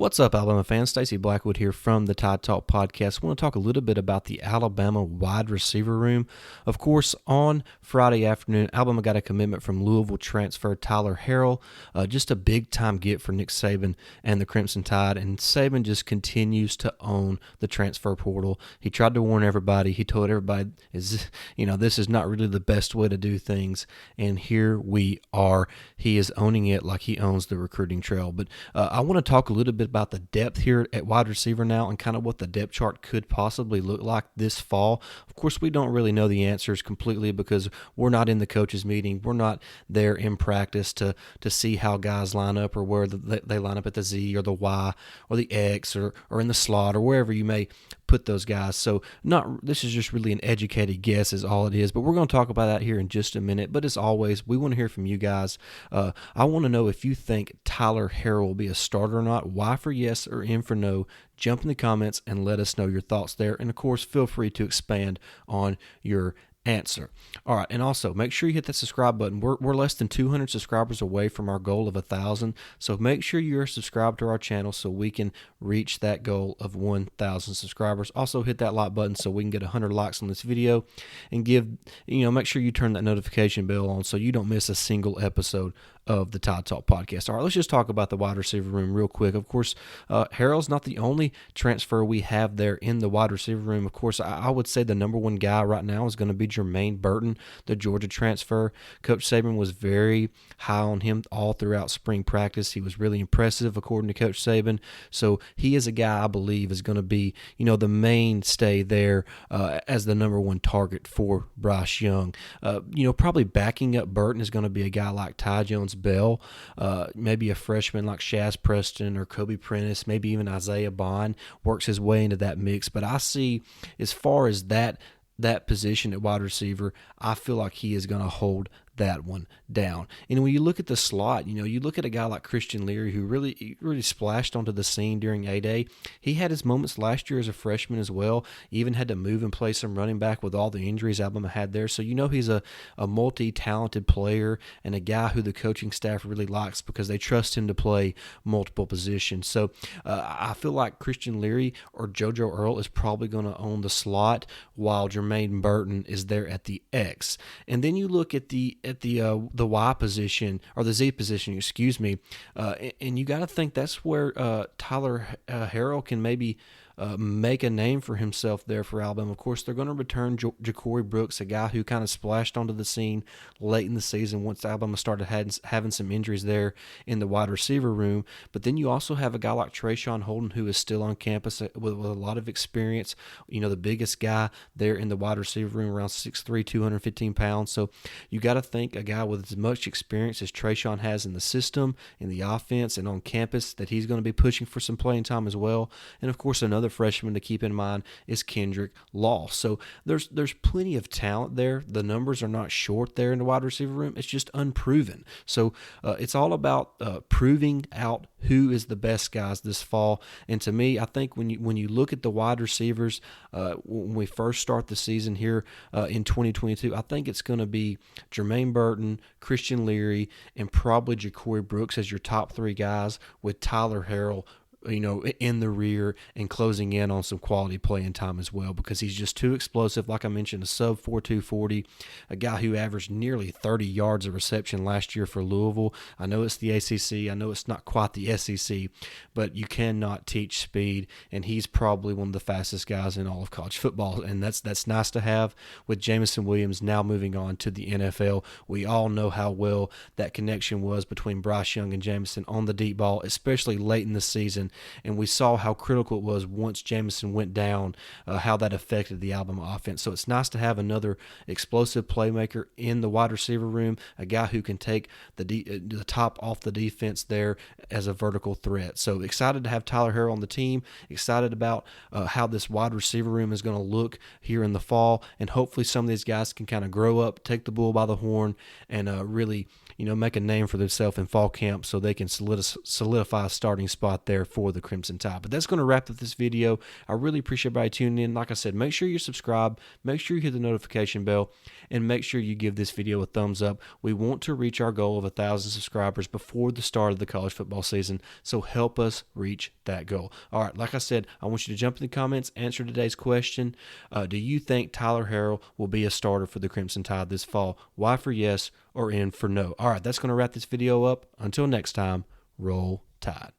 What's up, Alabama fans? Stacey Blackwood here from the Tide Talk podcast. I want to talk a little bit about the Alabama wide receiver room. Of course, on Friday afternoon, Alabama got a commitment from Lousiville transfer Tyler Harrell. Just a big-time get for Nick Saban and the Crimson Tide, and Saban just continues to own the transfer portal. He tried to warn everybody. He told everybody, this is not really the best way to do things, and here we are. He is owning it like he owns the recruiting trail. But I want to talk a little bit about the depth here at wide receiver now and kind of what the depth chart could possibly look like this fall. Of course, we don't really know the answers completely because we're not in the coaches meeting. We're not there in practice to see how guys line up or where they line up at the Z or the Y or the X or in the slot or wherever you may put those guys. So this is just really an educated guess is all it is. But we're going to talk about that here in just a minute. But as always, we want to hear from you guys. I want to know if you think Tyler Harrell will be a starter or not. Y for yes or M for no. Jump in the comments and let us know your thoughts there. And of course, feel free to expand on your answer. All right, and also make sure you hit that subscribe button. We're less than 200 subscribers away from our goal of 1,000, so make sure you're subscribed to our channel so we can reach that goal of 1,000 subscribers. Also hit that like button so we can get 100 likes on this video, and make sure you turn that notification bell on so you don't miss a single episode of the Tide Talk podcast. All right, let's just talk about the wide receiver room real quick. Of course, Harrell's not the only transfer we have there in the wide receiver room. Of course, I would say the number one guy right now is going to be Jermaine Burton, the Georgia transfer. Coach Saban was very high on him all throughout spring practice. He was really impressive, according to Coach Saban. So he is a guy I believe is going to be, the mainstay there as the number one target for Bryce Young. Probably backing up Burton is going to be a guy like Ty Jones-Bell, maybe a freshman like Shaz Preston or Kobe Prentice, maybe even Isaiah Bond works his way into that mix. But I see, as far as that position at wide receiver, I feel like he is going to hold that one down. And when you look at the slot, you look at a guy like Christian Leary who really splashed onto the scene during A-Day. He had his moments last year as a freshman as well, even had to move and play some running back with all the injuries Alabama had there. So he's a multi-talented player and a guy who the coaching staff really likes because they trust him to play multiple positions. So I feel like Christian Leary or JoJo Earl is probably going to own the slot while Jermaine Burton is there at the X. And then you look at the Y position or the Z position, and you got to think that's where Tyler Harrell can maybe make a name for himself there for Alabama. Of course, they're going to return Ja'Cory Brooks, a guy who kind of splashed onto the scene late in the season once Alabama started having some injuries there in the wide receiver room. But then you also have a guy like Trayshawn Holden who is still on campus with a lot of experience. The biggest guy there in the wide receiver room, around 6'3", 215 pounds. So you got to think a guy with as much experience as Trayshawn has in the system, in the offense, and on campus that he's going to be pushing for some playing time as well. And of course, another freshman to keep in mind is Kendrick Law. So there's plenty of talent there. The numbers are not short there in the wide receiver room. It's just unproven. So it's all about proving out who is the best guys this fall. And to me, I think when you look at the wide receivers when we first start the season here in 2022, I think it's going to be Jermaine Burton, Christian Leary, and probably Ja'Cory Brooks as your top three guys, with Tyler Harrell in the rear and closing in on some quality playing time as well, because he's just too explosive. Like I mentioned, a sub 4.2 40, a guy who averaged nearly 30 yards of reception last year for Lousiville. I know it's the ACC. I know it's not quite the SEC, but you cannot teach speed, and he's probably one of the fastest guys in all of college football, and that's nice to have with Jameson Williams now moving on to the NFL. We all know how well that connection was between Bryce Young and Jameson on the deep ball, especially late in the season. And we saw how critical it was once Jameson went down, how that affected the Alabama offense. So it's nice to have another explosive playmaker in the wide receiver room, a guy who can take the top off the defense there as a vertical threat. So excited to have Tyler Harrell on the team, excited about how this wide receiver room is going to look here in the fall, and hopefully some of these guys can kind of grow up, take the bull by the horn, and really make a name for themselves in fall camp so they can solidify a starting spot there for the Crimson Tide. But that's going to wrap up this video. I really appreciate everybody tuning in. Like I said, make sure you're subscribed, make sure you hit the notification bell, and make sure you give this video a thumbs up. We want to reach our goal of 1,000 subscribers before the start of the college football season, so help us reach that goal. All right, like I said, I want you to jump in the comments, answer today's question. Do you think Tyler Harrell will be a starter for the Crimson Tide this fall? Y for yes or N for no. All right, that's going to wrap this video up. Until next time, roll Tide.